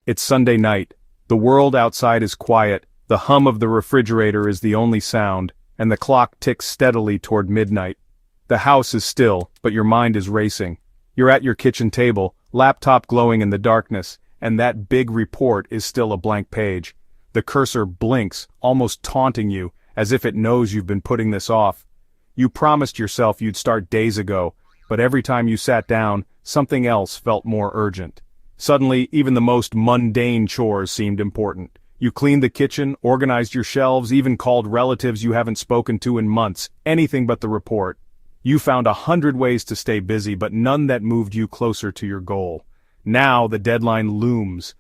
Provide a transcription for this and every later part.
It's Sunday night. The world outside is quiet, the hum of the refrigerator is the only sound, and the clock ticks steadily toward midnight. The house is still, but your mind is racing. You're at your kitchen table, laptop glowing in the darkness, and that big report is still a blank page. The cursor blinks, almost taunting you, as if it knows you've been putting this off. You promised yourself you'd start days ago, but every time you sat down, something else felt more urgent. Suddenly, even the most mundane chores seemed important. You cleaned the kitchen, organized your shelves, even called relatives you haven't spoken to in months, anything but the report. You found 100 ways to stay busy, but none that moved you closer to your goal. Now the deadline looms,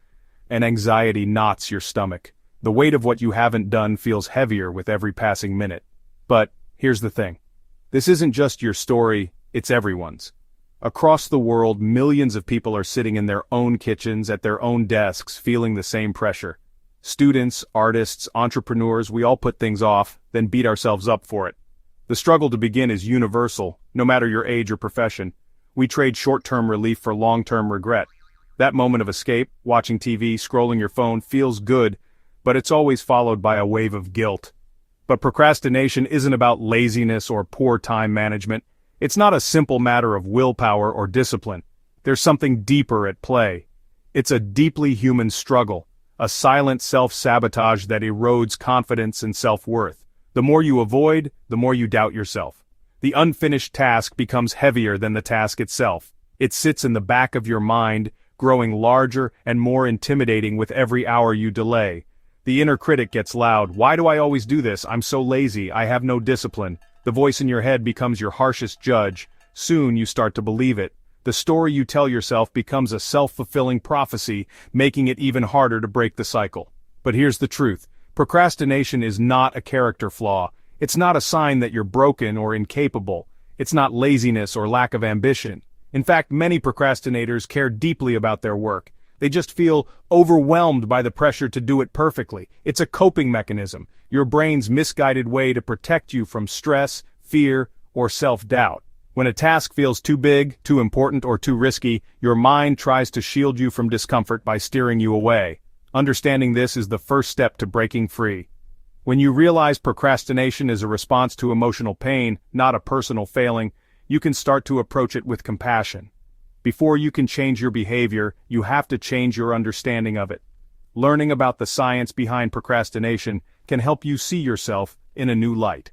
and anxiety knots your stomach. The weight of what you haven't done feels heavier with every passing minute. But here's the thing. This isn't just your story, it's everyone's. Across the world, millions of people are sitting in their own kitchens, at their own desks, feeling the same pressure. Students, artists, entrepreneurs, we all put things off, then beat ourselves up for it. The struggle to begin is universal, no matter your age or profession. We trade short-term relief for long-term regret. That moment of escape, watching TV, scrolling your phone, feels good, but it's always followed by a wave of guilt. But procrastination isn't about laziness or poor time management. It's not a simple matter of willpower or discipline. There's something deeper at play. It's a deeply human struggle, a silent self-sabotage that erodes confidence and self-worth. The more you avoid, the more you doubt yourself. The unfinished task becomes heavier than the task itself. It sits in the back of your mind, growing larger and more intimidating with every hour you delay. The inner critic gets loud. Why do I always do this? I'm so lazy. I have no discipline. The voice in your head becomes your harshest judge. Soon you start to believe it. The story you tell yourself becomes a self-fulfilling prophecy, making it even harder to break the cycle. But here's the truth. Procrastination is not a character flaw. It's not a sign that you're broken or incapable. It's not laziness or lack of ambition. In fact, many procrastinators care deeply about their work. They just feel overwhelmed by the pressure to do it perfectly. It's a coping mechanism, your brain's misguided way to protect you from stress, fear, or self-doubt. When a task feels too big, too important, or too risky, your mind tries to shield you from discomfort by steering you away. Understanding this is the first step to breaking free. When you realize procrastination is a response to emotional pain, not a personal failing, you can start to approach it with compassion. Before you can change your behavior, you have to change your understanding of it. Learning about the science behind procrastination can help you see yourself in a new light.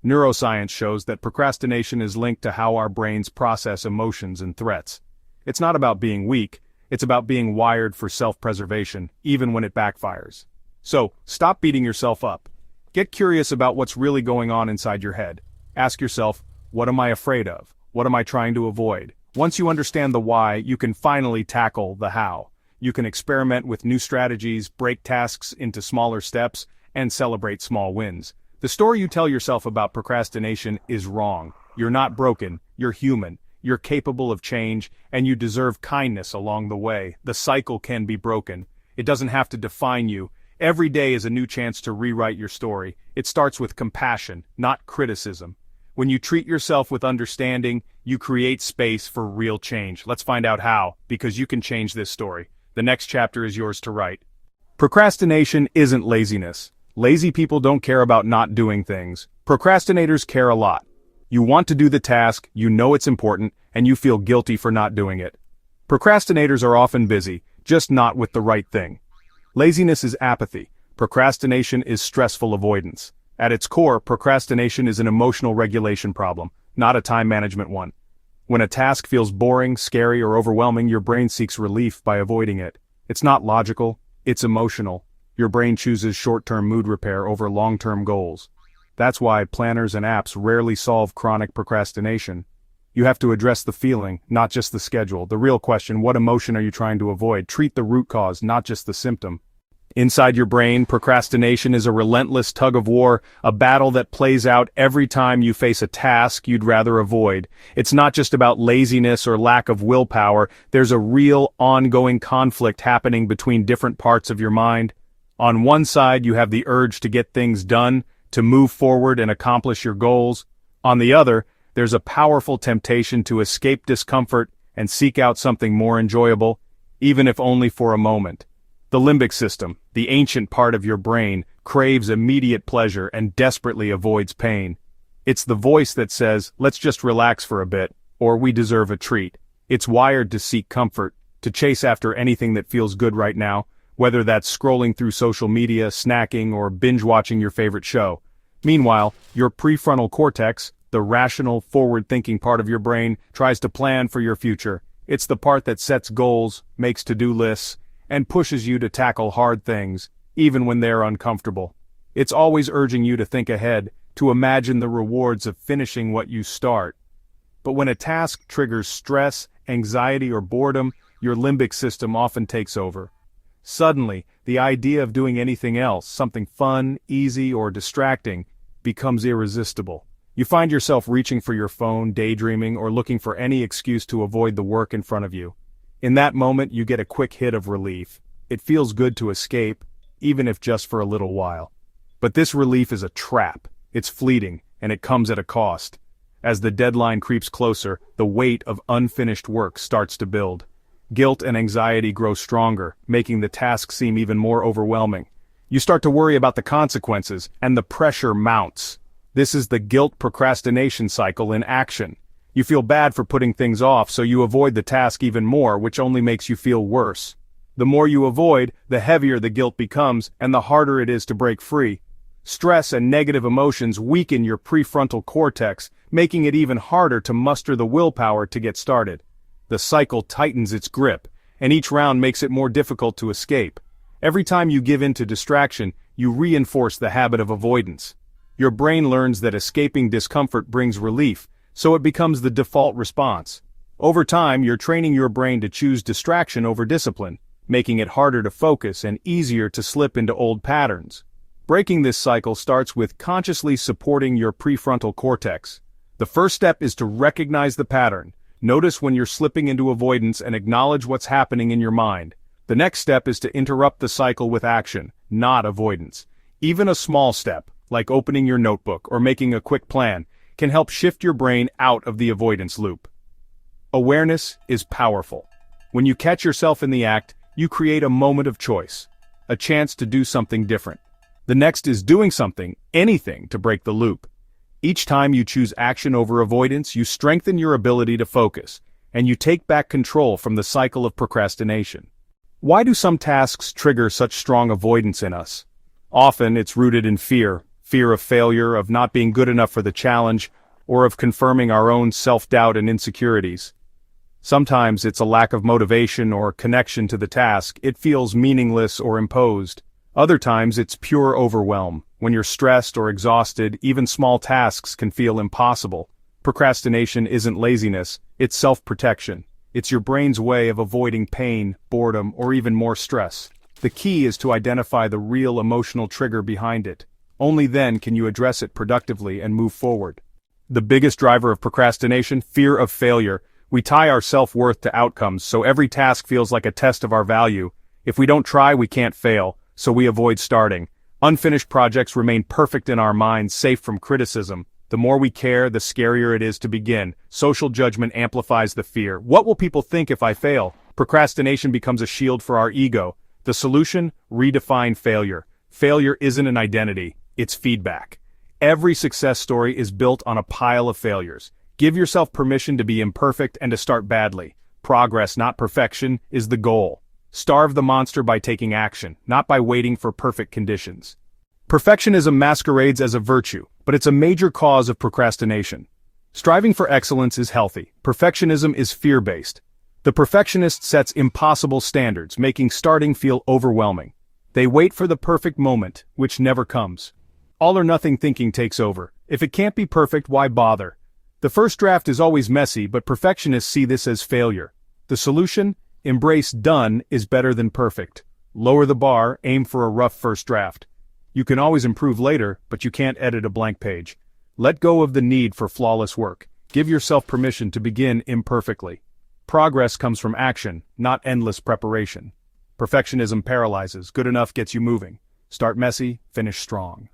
Neuroscience shows that procrastination is linked to how our brains process emotions and threats. It's not about being weak, it's about being wired for self-preservation, even when it backfires. So, stop beating yourself up. Get curious about what's really going on inside your head. Ask yourself, what am I afraid of? What am I trying to avoid? Once you understand the why, you can finally tackle the how. You can experiment with new strategies, break tasks into smaller steps, and celebrate small wins. The story you tell yourself about procrastination is wrong. You're not broken, you're human, you're capable of change, and you deserve kindness along the way. The cycle can be broken. It doesn't have to define you. Every day is a new chance to rewrite your story. It starts with compassion, not criticism. When you treat yourself with understanding, you create space for real change. Let's find out how, because you can change this story. The next chapter is yours to write. Procrastination isn't laziness. Lazy people don't care about not doing things. Procrastinators care a lot. You want to do the task, you know it's important, and you feel guilty for not doing it. Procrastinators are often busy, just not with the right thing. Laziness is apathy. Procrastination is stressful avoidance. At its core, procrastination is an emotional regulation problem, not a time management one. When a task feels boring, scary, or overwhelming, your brain seeks relief by avoiding it. It's not logical, it's emotional. Your brain chooses short-term mood repair over long-term goals. That's why planners and apps rarely solve chronic procrastination. You have to address the feeling, not just the schedule. The real question, what emotion are you trying to avoid? Treat the root cause, not just the symptom. Inside your brain, procrastination is a relentless tug-of-war, a battle that plays out every time you face a task you'd rather avoid. It's not just about laziness or lack of willpower. There's a real, ongoing conflict happening between different parts of your mind. On one side, you have the urge to get things done, to move forward and accomplish your goals. On the other, there's a powerful temptation to escape discomfort and seek out something more enjoyable, even if only for a moment. The limbic system, the ancient part of your brain, craves immediate pleasure and desperately avoids pain. It's the voice that says, let's just relax for a bit, or we deserve a treat. It's wired to seek comfort, to chase after anything that feels good right now, whether that's scrolling through social media, snacking, or binge-watching your favorite show. Meanwhile, your prefrontal cortex, the rational, forward-thinking part of your brain, tries to plan for your future. It's the part that sets goals, makes to-do lists, and pushes you to tackle hard things, even when they're uncomfortable. It's always urging you to think ahead, to imagine the rewards of finishing what you start. But when a task triggers stress, anxiety, or boredom, your limbic system often takes over. Suddenly, the idea of doing anything else, something fun, easy, or distracting, becomes irresistible. You find yourself reaching for your phone, daydreaming, or looking for any excuse to avoid the work in front of you. In that moment, you get a quick hit of relief. It feels good to escape, even if just for a little while. But this relief is a trap. It's fleeting, and it comes at a cost. As the deadline creeps closer, the weight of unfinished work starts to build. Guilt and anxiety grow stronger, making the task seem even more overwhelming. You start to worry about the consequences, and the pressure mounts. This is the guilt procrastination cycle in action. You feel bad for putting things off, so you avoid the task even more, which only makes you feel worse. The more you avoid, the heavier the guilt becomes, and the harder it is to break free. Stress and negative emotions weaken your prefrontal cortex, making it even harder to muster the willpower to get started. The cycle tightens its grip, and each round makes it more difficult to escape. Every time you give in to distraction, you reinforce the habit of avoidance. Your brain learns that escaping discomfort brings relief, so it becomes the default response. Over time, you're training your brain to choose distraction over discipline, making it harder to focus and easier to slip into old patterns. Breaking this cycle starts with consciously supporting your prefrontal cortex. The first step is to recognize the pattern. Notice when you're slipping into avoidance and acknowledge what's happening in your mind. The next step is to interrupt the cycle with action, not avoidance. Even a small step, like opening your notebook or making a quick plan, can help shift your brain out of the avoidance loop. Awareness is powerful. When you catch yourself in the act, you create a moment of choice, a chance to do something different. The next is doing something, anything, to break the loop. Each time you choose action over avoidance, you strengthen your ability to focus, and you take back control from the cycle of procrastination. Why do some tasks trigger such strong avoidance in us? Often it's rooted in fear of failure, of not being good enough for the challenge, or of confirming our own self-doubt and insecurities. Sometimes it's a lack of motivation or connection to the task. It feels meaningless or imposed. Other times it's pure overwhelm. When you're stressed or exhausted, even small tasks can feel impossible. Procrastination isn't laziness, it's self-protection. It's your brain's way of avoiding pain, boredom, or even more stress. The key is to identify the real emotional trigger behind it. Only then can you address it productively and move forward. The biggest driver of procrastination: fear of failure. We tie our self-worth to outcomes, so every task feels like a test of our value. If we don't try, we can't fail, so we avoid starting. Unfinished projects remain perfect in our minds, safe from criticism. The more we care, the scarier it is to begin. Social judgment amplifies the fear. What will people think if I fail? Procrastination becomes a shield for our ego. The solution? Redefine failure. Failure isn't an identity, it's feedback. Every success story is built on a pile of failures. Give yourself permission to be imperfect and to start badly. Progress, not perfection, is the goal. Starve the monster by taking action, not by waiting for perfect conditions. Perfectionism masquerades as a virtue, but it's a major cause of procrastination. Striving for excellence is healthy. Perfectionism is fear-based. The perfectionist sets impossible standards, making starting feel overwhelming. They wait for the perfect moment, which never comes. All-or-nothing thinking takes over. If it can't be perfect, why bother? The first draft is always messy, but perfectionists see this as failure. The solution? Embrace done is better than perfect. Lower the bar, aim for a rough first draft. You can always improve later, but you can't edit a blank page. Let go of the need for flawless work. Give yourself permission to begin imperfectly. Progress comes from action, not endless preparation. Perfectionism paralyzes. Good enough gets you moving. Start messy, finish strong.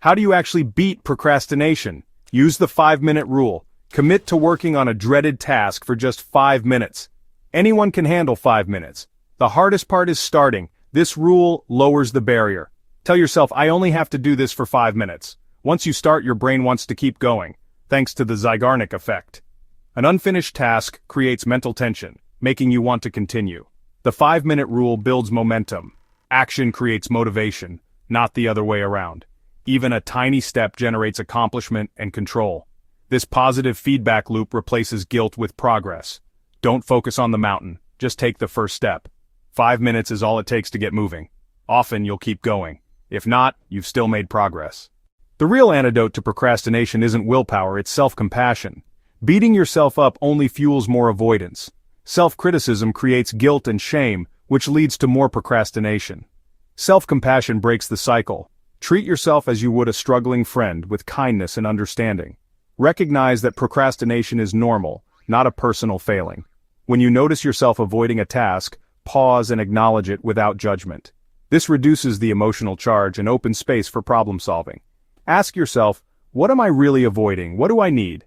How do you actually beat procrastination? Use the 5-minute rule. Commit to working on a dreaded task for just 5 minutes. Anyone can handle 5 minutes. The hardest part is starting, This rule lowers the barrier. Tell yourself, I only have to do this for 5 minutes. Once you start, your brain wants to keep going, thanks to the Zeigarnik effect. An unfinished task creates mental tension, making you want to continue. The 5-minute rule builds momentum. Action creates motivation, not the other way around. Even a tiny step generates accomplishment and control. This positive feedback loop replaces guilt with progress. Don't focus on the mountain, just take the first step. 5 minutes is all it takes to get moving. Often you'll keep going. If not, you've still made progress. The real antidote to procrastination isn't willpower, it's self-compassion. Beating yourself up only fuels more avoidance. Self-criticism creates guilt and shame, which leads to more procrastination. Self-compassion breaks the cycle. Treat yourself as you would a struggling friend, with kindness and understanding. Recognize that procrastination is normal, not a personal failing. When you notice yourself avoiding a task, pause and acknowledge it without judgment. This reduces the emotional charge and opens space for problem solving. Ask yourself, what am I really avoiding? What do I need?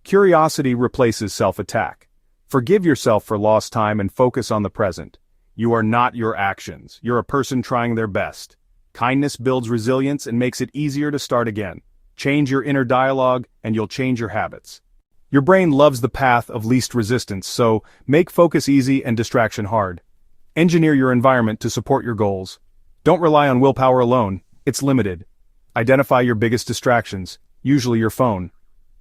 Curiosity replaces self-attack. Forgive yourself for lost time and focus on the present. You are not your actions. You're a person trying their best. Kindness builds resilience and makes it easier to start again. Change your inner dialogue, and you'll change your habits. Your brain loves the path of least resistance, so make focus easy and distraction hard. Engineer your environment to support your goals. Don't rely on willpower alone, it's limited. Identify your biggest distractions, usually your phone.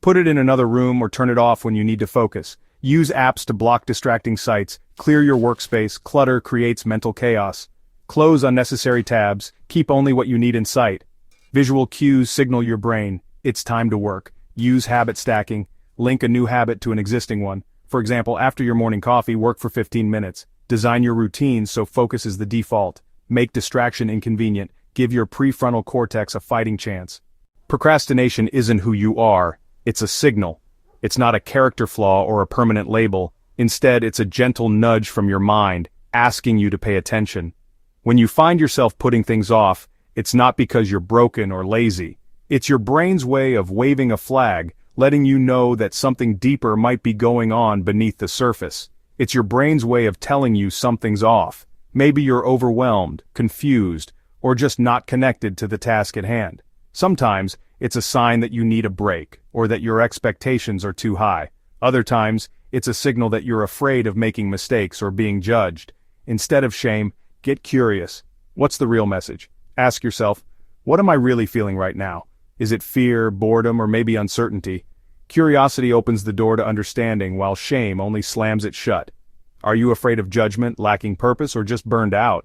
Put it in another room or turn it off when you need to focus. Use apps to block distracting sites, clear your workspace. Clutter creates mental chaos. Close unnecessary tabs, keep only what you need in sight. Visual cues signal your brain, it's time to work. Use habit stacking, link a new habit to an existing one. For example, after your morning coffee, work for 15 minutes. Design your routine so focus is the default. Make distraction inconvenient, give your prefrontal cortex a fighting chance. Procrastination isn't who you are, it's a signal. It's not a character flaw or a permanent label. Instead, it's a gentle nudge from your mind, asking you to pay attention. When you find yourself putting things off, it's not because you're broken or lazy. It's your brain's way of waving a flag, letting you know that something deeper might be going on beneath the surface. It's your brain's way of telling you something's off. Maybe you're overwhelmed, confused, or just not connected to the task at hand. Sometimes, it's a sign that you need a break, or that your expectations are too high. Other times, it's a signal that you're afraid of making mistakes or being judged. Instead of shame, get curious. What's the real message? Ask yourself, what am I really feeling right now? Is it fear, boredom, or maybe uncertainty? Curiosity opens the door to understanding, while shame only slams it shut. Are you afraid of judgment, lacking purpose, or just burned out?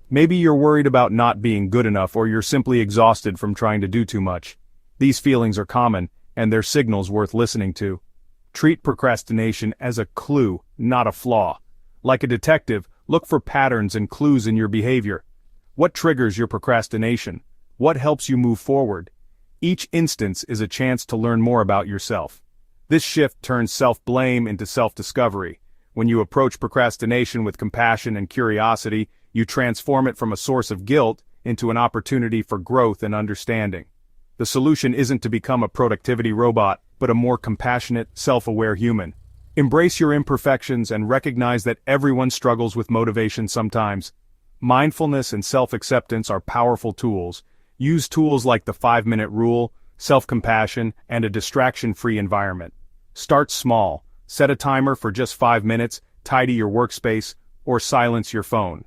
Maybe you're worried about not being good enough, or you're simply exhausted from trying to do too much. These feelings are common, and they're signals worth listening to. Treat procrastination as a clue, not a flaw. Like a detective, look for patterns and clues in your behavior. What triggers your procrastination? What helps you move forward? Each instance is a chance to learn more about yourself. This shift turns self-blame into self-discovery. When you approach procrastination with compassion and curiosity, you transform it from a source of guilt into an opportunity for growth and understanding. The solution isn't to become a productivity robot, but a more compassionate, self-aware human. Embrace your imperfections and recognize that everyone struggles with motivation sometimes. Mindfulness and self-acceptance are powerful tools. Use tools like the 5-minute rule, self-compassion, and a distraction-free environment. Start small. Set a timer for just 5 minutes, tidy your workspace, or silence your phone.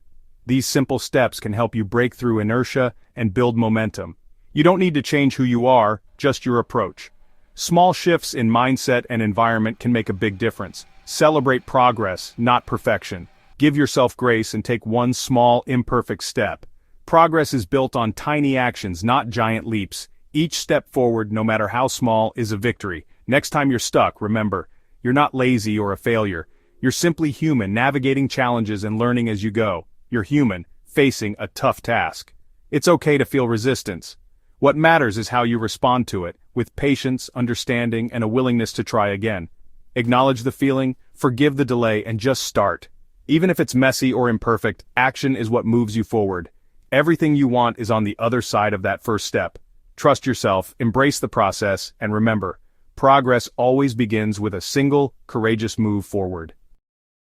These simple steps can help you break through inertia and build momentum. You don't need to change who you are, just your approach. Small shifts in mindset and environment can make a big difference. Celebrate progress, not perfection. Give yourself grace and take one small, imperfect step. Progress is built on tiny actions, not giant leaps. Each step forward, no matter how small, is a victory. Next time you're stuck, remember, you're not lazy or a failure. You're simply human, navigating challenges and learning as you go. You're human, facing a tough task. It's okay to feel resistance. What matters is how you respond to it, with patience, understanding, and a willingness to try again. Acknowledge the feeling, forgive the delay, and just start. Even if it's messy or imperfect, action is what moves you forward. Everything you want is on the other side of that first step. Trust yourself, embrace the process, and remember, progress always begins with a single, courageous move forward.